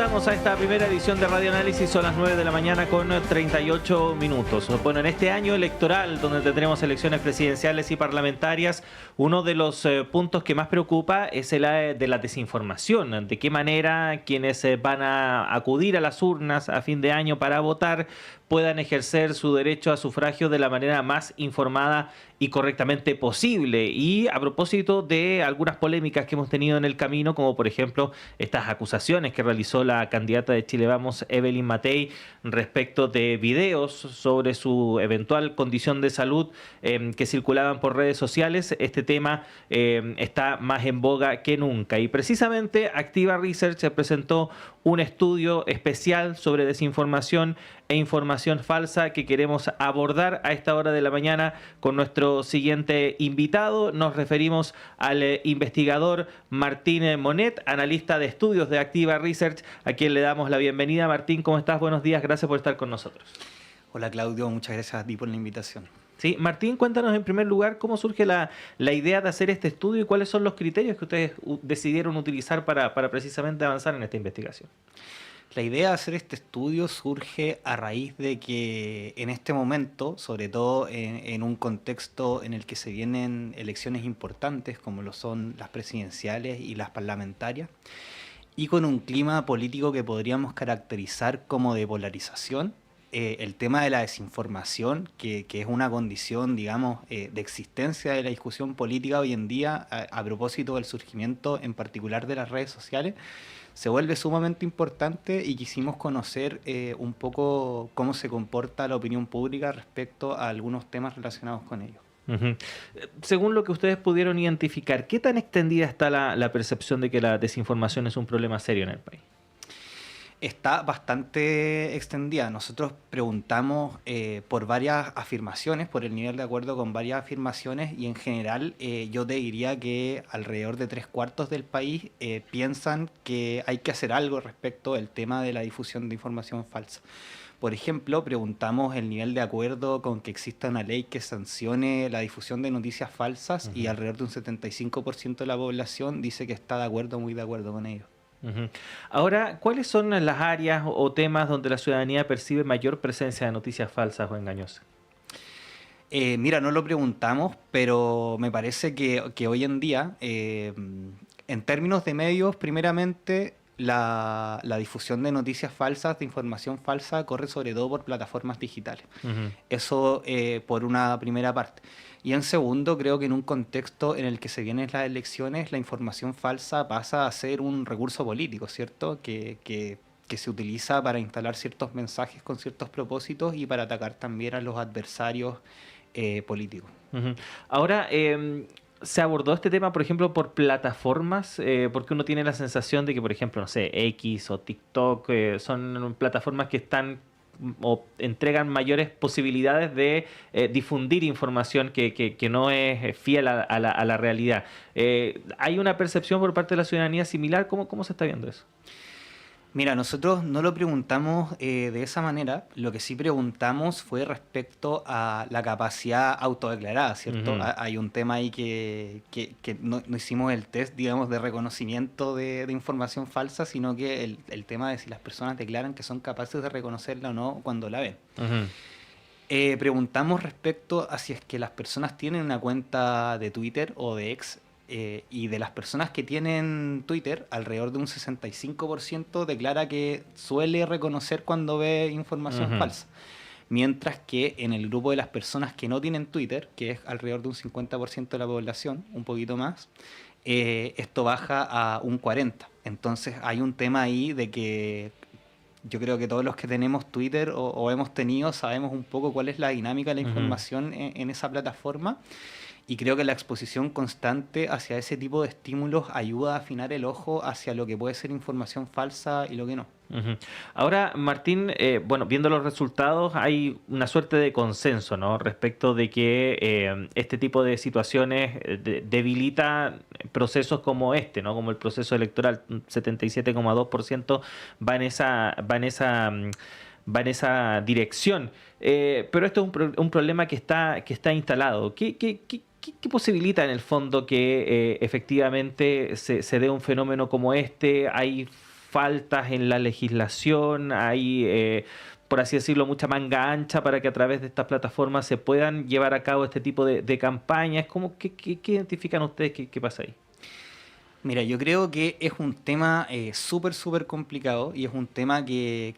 Comenzamos a esta primera edición de Radio Análisis, son las 9 de la mañana con 38 minutos. Bueno, en este año electoral, donde tendremos elecciones presidenciales y parlamentarias, uno de los puntos que más preocupa es el de la desinformación. De qué manera quienes van a acudir a las urnas a fin de año para votar puedan ejercer su derecho a sufragio de la manera más informada y correctamente posible. Y a propósito de algunas polémicas que hemos tenido en el camino, como por ejemplo estas acusaciones que realizó la candidata de Chile Vamos, Evelyn Matei, respecto de videos sobre su eventual condición de salud que circulaban por redes sociales, este tema está más en boga que nunca. Y precisamente Activa Research presentó un estudio especial sobre desinformación e información falsa que queremos abordar a esta hora de la mañana con nuestro siguiente invitado. Nos referimos al investigador Martín Monet, analista de estudios de Activa Research, a quien le damos la bienvenida. Martín, ¿cómo estás? Buenos días, gracias por estar con nosotros. Hola Claudio, muchas gracias a ti por la invitación. Sí, Martín, cuéntanos en primer lugar cómo surge la idea de hacer este estudio y cuáles son los criterios que ustedes decidieron utilizar para precisamente avanzar en esta investigación. La idea de hacer este estudio surge a raíz de que en este momento, sobre todo en un contexto en el que se vienen elecciones importantes como lo son las presidenciales y las parlamentarias, y con un clima político que podríamos caracterizar como de polarización, el tema de la desinformación, que es una condición, digamos, de existencia de la discusión política hoy en día, a propósito del surgimiento en particular de las redes sociales, se vuelve sumamente importante y quisimos conocer un poco cómo se comporta la opinión pública respecto a algunos temas relacionados con ello. Uh-huh. Según lo que ustedes pudieron identificar, ¿qué tan extendida está la percepción de que la desinformación es un problema serio en el país? Está bastante extendida. Nosotros preguntamos por varias afirmaciones, por el nivel de acuerdo con varias afirmaciones, y en general yo te diría que alrededor de 3/4 del país piensan que hay que hacer algo respecto al tema de la difusión de información falsa. Por ejemplo, preguntamos el nivel de acuerdo con que exista una ley que sancione la difusión de noticias falsas, y alrededor de un 75% de la población dice que está de acuerdo, muy de acuerdo con ello. Uh-huh. Ahora, ¿cuáles son las áreas o temas donde la ciudadanía percibe mayor presencia de noticias falsas o engañosas? Mira, no lo preguntamos, pero me parece que hoy en día, en términos de medios, primeramente, la difusión de noticias falsas, de información falsa, corre sobre todo por plataformas digitales. Uh-huh. Eso por una primera parte. Y en segundo, creo que en un contexto en el que se vienen las elecciones, la información falsa pasa a ser un recurso político, ¿cierto? Que se utiliza para instalar ciertos mensajes con ciertos propósitos y para atacar también a los adversarios políticos. Uh-huh. Ahora, ¿se abordó este tema, por ejemplo, por plataformas? Porque uno tiene la sensación de que, por ejemplo, no sé, X o TikTok son plataformas que están o entregan mayores posibilidades de difundir información que no es fiel a la realidad. ¿Hay una percepción por parte de la ciudadanía similar? ¿Cómo se está viendo eso? Mira, nosotros no lo preguntamos de esa manera. Lo que sí preguntamos fue respecto a la capacidad autodeclarada, ¿cierto? Uh-huh. Hay un tema ahí que no hicimos el test, digamos, de reconocimiento de información falsa, sino que el tema de si las personas declaran que son capaces de reconocerla o no cuando la ven. Uh-huh. Preguntamos respecto a si es que las personas tienen una cuenta de Twitter o de X. Y de las personas que tienen Twitter, alrededor de un 65% declara que suele reconocer cuando ve información uh-huh. falsa. Mientras que en el grupo de las personas que no tienen Twitter, que es alrededor de un 50% de la población, un poquito más, esto baja a un 40%. Entonces hay un tema ahí de que yo creo que todos los que tenemos Twitter o hemos tenido sabemos un poco cuál es la dinámica de la información uh-huh. en esa plataforma. Y creo que la exposición constante hacia ese tipo de estímulos ayuda a afinar el ojo hacia lo que puede ser información falsa y lo que no. Uh-huh. Ahora, Martín, bueno, viendo los resultados, hay una suerte de consenso, ¿no? Respecto de que este tipo de situaciones debilita procesos como este, ¿no? Como el proceso electoral, 77,2% va en esa dirección. Pero esto es un problema que está instalado. ¿Qué posibilita en el fondo que efectivamente se dé un fenómeno como este? ¿Hay faltas en la legislación, hay, por así decirlo, mucha manga ancha para que a través de estas plataformas se puedan llevar a cabo este tipo de campañas. ¿Qué identifican ustedes? ¿Qué pasa ahí? Mira, yo creo que es un tema súper complicado y es un tema que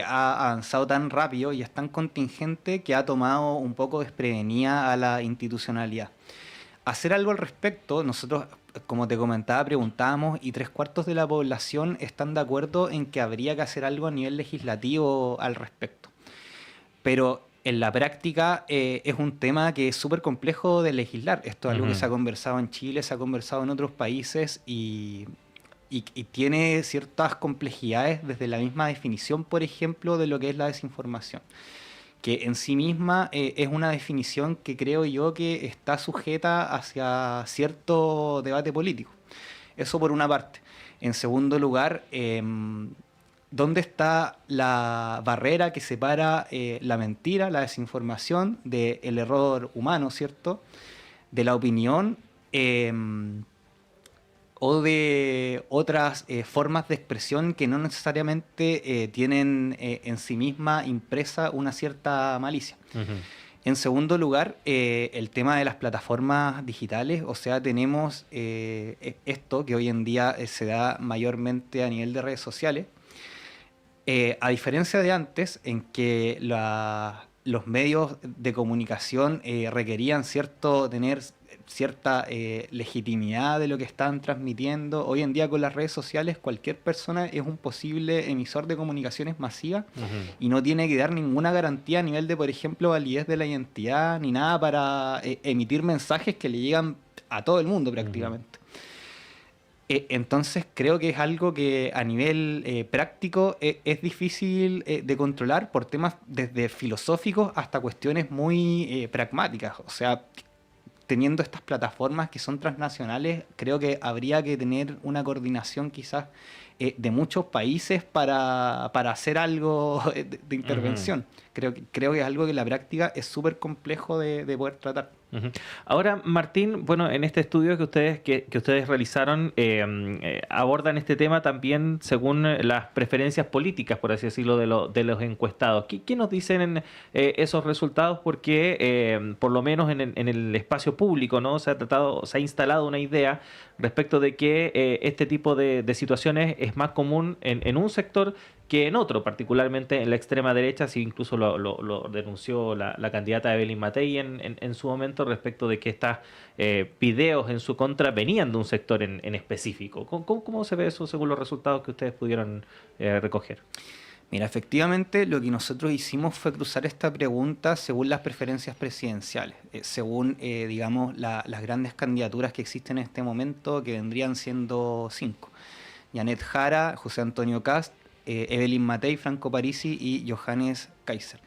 ha avanzado tan rápido y es tan contingente que ha tomado un poco desprevenida a la institucionalidad. Hacer algo al respecto, nosotros, como te comentaba, preguntábamos y 3/4 de la población están de acuerdo en que habría que hacer algo a nivel legislativo al respecto. Pero en la práctica es un tema que es súper complejo de legislar. Esto es algo que se ha conversado en Chile, se ha conversado en otros países y tiene ciertas complejidades desde la misma definición, por ejemplo, de lo que es la desinformación, que en sí misma es una definición que creo yo que está sujeta hacia cierto debate político. Eso por una parte. En segundo lugar, ¿dónde está la barrera que separa la mentira, la desinformación, del error humano, ¿cierto? De la opinión o de otras formas de expresión que no necesariamente tienen en sí misma impresa una cierta malicia. Ujú. En segundo lugar, el tema de las plataformas digitales, o sea, tenemos esto que hoy en día se da mayormente a nivel de redes sociales, a diferencia de antes, en que los medios de comunicación requerían tener cierta legitimidad de lo que están transmitiendo, hoy en día con las redes sociales cualquier persona es un posible emisor de comunicaciones masivas y no tiene que dar ninguna garantía a nivel de, por ejemplo, validez de la identidad ni nada para emitir mensajes que le llegan a todo el mundo prácticamente. Entonces creo que es algo que a nivel práctico es difícil de controlar por temas desde filosóficos hasta cuestiones muy pragmáticas. O sea, teniendo estas plataformas que son transnacionales, creo que habría que tener una coordinación quizás de muchos países para hacer algo de intervención. Creo que es algo que en la práctica es súper complejo de poder tratar. Ujú. Ahora, Martín, bueno, en este estudio que ustedes realizaron, abordan este tema también según las preferencias políticas, por así decirlo, de los encuestados. ¿Qué nos dicen esos resultados? Porque, por lo menos en el espacio público, ¿no? Se ha instalado una idea respecto de que este tipo de situaciones es más común en un sector que en otro, particularmente en la extrema derecha, si incluso lo denunció la candidata Evelyn Matei en su momento respecto de que estos videos en su contra venían de un sector en específico. ¿Cómo se ve eso según los resultados que ustedes pudieron recoger? Mira, efectivamente lo que nosotros hicimos fue cruzar esta pregunta según las preferencias presidenciales, según, digamos, las grandes candidaturas que existen en este momento, que vendrían siendo 5. Janet Jara, José Antonio Kast, Evelyn Matei, Franco Parisi y Johannes Kaiser.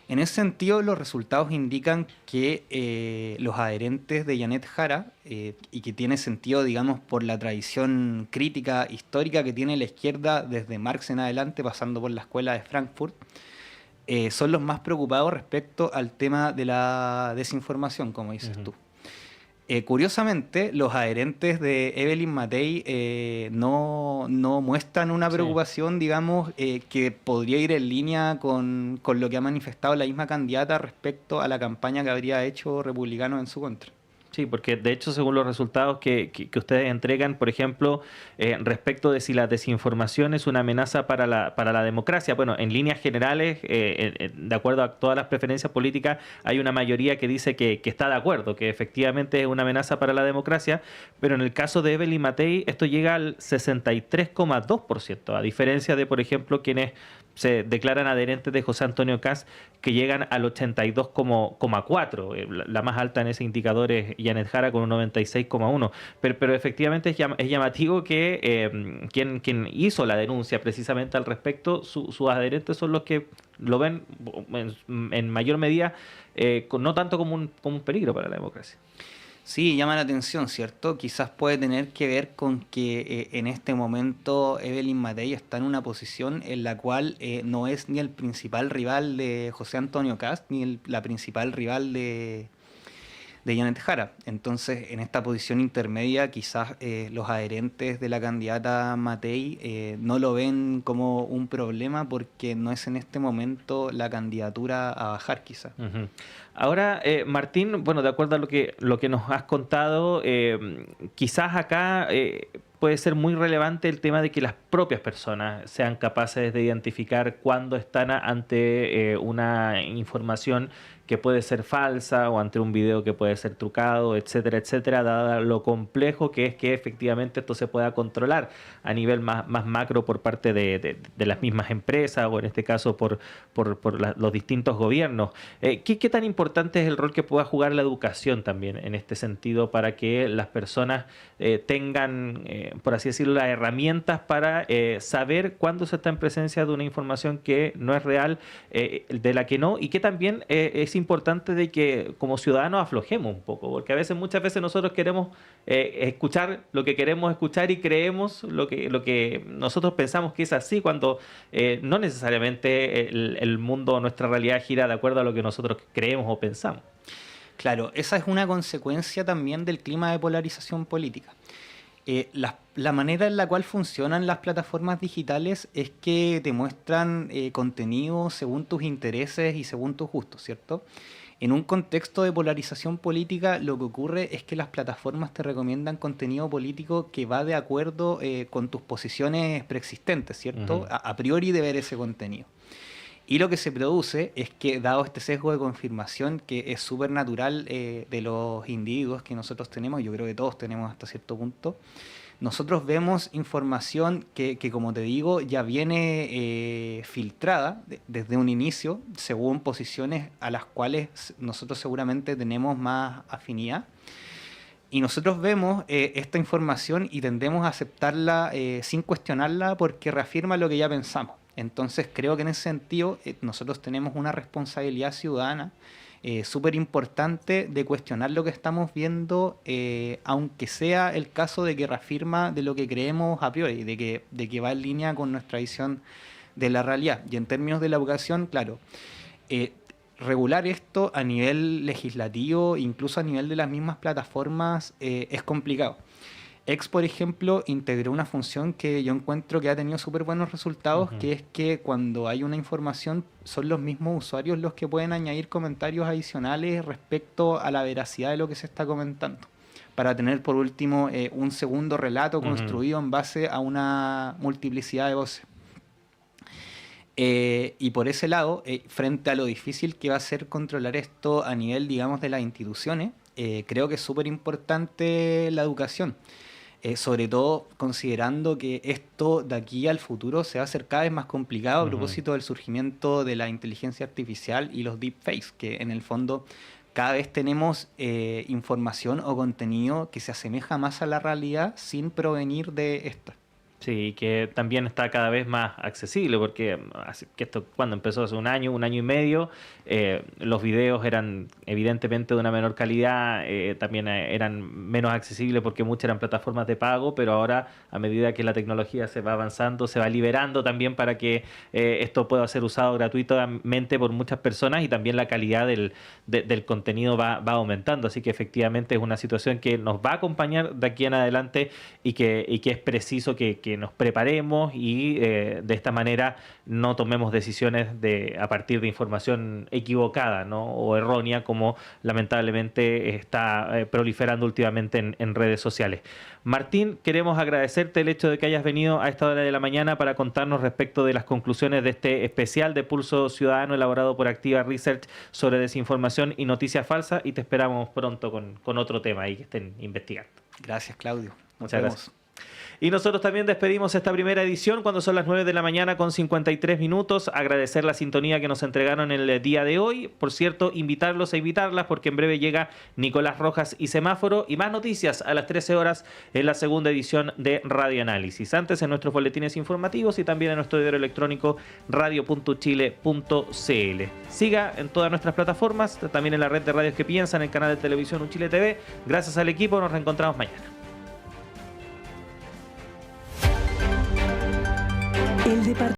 En ese sentido, los resultados indican que los adherentes de Janet Jara, y que tiene sentido, digamos, por la tradición crítica histórica que tiene la izquierda desde Marx en adelante, pasando por la escuela de Frankfurt, son los más preocupados respecto al tema de la desinformación, como dices tú. Curiosamente, los adherentes de Evelyn Matei no muestran una preocupación, digamos, que podría ir en línea con lo que ha manifestado la misma candidata respecto a la campaña que habría hecho Republicanos en su contra. Sí, porque de hecho, según los resultados que ustedes entregan, por ejemplo, respecto de si la desinformación es una amenaza para la democracia, bueno, en líneas generales, de acuerdo a todas las preferencias políticas, hay una mayoría que dice que está de acuerdo, que efectivamente es una amenaza para la democracia, pero en el caso de Evelyn Matei, esto llega al 63,2%, a diferencia de, por ejemplo, quienes se declaran adherentes de José Antonio Kast, que llegan al 82,4%. La más alta en ese indicador es Janet Jara con un 96,1%. Pero efectivamente es llamativo que quien hizo la denuncia precisamente al respecto, sus adherentes son los que lo ven en mayor medida, no tanto como un peligro para la democracia. Sí, llama la atención, ¿cierto? Quizás puede tener que ver con que en este momento Evelyn Matei está en una posición en la cual no es ni el principal rival de José Antonio Kast, ni la principal rival de Janet Jara. Entonces, en esta posición intermedia, quizás los adherentes de la candidata Matei no lo ven como un problema porque no es en este momento la candidatura a bajar, quizás. Uh-huh. Ahora, Martín, bueno, de acuerdo a lo que nos has contado, quizás acá puede ser muy relevante el tema de que las propias personas sean capaces de identificar cuándo están ante una información que puede ser falsa o ante un video que puede ser trucado, etcétera, etcétera, dado lo complejo que es que efectivamente esto se pueda controlar a nivel más macro por parte de las mismas empresas o en este caso por los distintos gobiernos. ¿Qué tan importante es el rol que pueda jugar la educación también en este sentido para que las personas tengan, por así decirlo, las herramientas para saber cuándo se está en presencia de una información que no es real, de la que no, y que también es importante de que como ciudadanos aflojemos un poco, porque muchas veces nosotros queremos escuchar lo que queremos escuchar y creemos lo que nosotros pensamos que es así, cuando no necesariamente el mundo o nuestra realidad gira de acuerdo a lo que nosotros creemos o pensamos. Claro, esa es una consecuencia también del clima de polarización política. La manera en la cual funcionan las plataformas digitales es que te muestran contenido según tus intereses y según tus gustos, ¿cierto? En un contexto de polarización política, lo que ocurre es que las plataformas te recomiendan contenido político que va de acuerdo con tus posiciones preexistentes, ¿cierto? Uh-huh. A priori de ver ese contenido. Y lo que se produce es que, dado este sesgo de confirmación que es súper natural de los individuos que nosotros tenemos, yo creo que todos tenemos hasta cierto punto, nosotros vemos información que como te digo, ya viene filtrada desde un inicio, según posiciones a las cuales nosotros seguramente tenemos más afinidad. Y nosotros vemos esta información y tendemos a aceptarla sin cuestionarla porque reafirma lo que ya pensamos. Entonces creo que en ese sentido nosotros tenemos una responsabilidad ciudadana súper importante de cuestionar lo que estamos viendo, aunque sea el caso de que reafirma de lo que creemos a priori, de que va en línea con nuestra visión de la realidad. Y en términos de la educación, claro, regular esto a nivel legislativo, incluso a nivel de las mismas plataformas, es complicado. X, por ejemplo, integró una función que yo encuentro que ha tenido súper buenos resultados, uh-huh. que es que cuando hay una información son los mismos usuarios los que pueden añadir comentarios adicionales respecto a la veracidad de lo que se está comentando, para tener por último un segundo relato uh-huh. construido en base a una multiplicidad de voces. Y por ese lado, frente a lo difícil que va a ser controlar esto a nivel, digamos, de las instituciones, creo que es súper importante la educación. Sobre todo considerando que esto de aquí al futuro se va a hacer cada vez más complicado a propósito del surgimiento de la inteligencia artificial y los deepfakes, que en el fondo cada vez tenemos información o contenido que se asemeja más a la realidad sin provenir de esta. Sí, que también está cada vez más accesible, porque esto cuando empezó hace un año y medio, los videos eran evidentemente de una menor calidad, también eran menos accesibles porque muchas eran plataformas de pago, pero ahora a medida que la tecnología se va avanzando, se va liberando también para que esto pueda ser usado gratuitamente por muchas personas y también la calidad del contenido va aumentando, así que efectivamente es una situación que nos va a acompañar de aquí en adelante y que es preciso que nos preparemos y de esta manera no tomemos decisiones a partir de información equivocada, ¿no? O errónea, como lamentablemente está proliferando últimamente en redes sociales. Martín, queremos agradecerte el hecho de que hayas venido a esta hora de la mañana para contarnos respecto de las conclusiones de este especial de Pulso Ciudadano elaborado por Activa Research sobre desinformación y noticias falsas, y te esperamos pronto con otro tema ahí que estén investigando. Gracias, Claudio. Muchas gracias. Y nosotros también despedimos esta primera edición cuando son las 9 de la mañana con 53 minutos. Agradecer la sintonía que nos entregaron el día de hoy. Por cierto, invitarlos a invitarlas porque en breve llega Nicolás Rojas y Semáforo y más noticias a las 13 horas en la segunda edición de Radio Análisis. Antes en nuestros boletines informativos y también en nuestro diario electrónico radio.chile.cl. Siga en todas nuestras plataformas, también en la red de radios que piensan, en el canal de televisión Uchile TV. Gracias al equipo, nos reencontramos mañana. El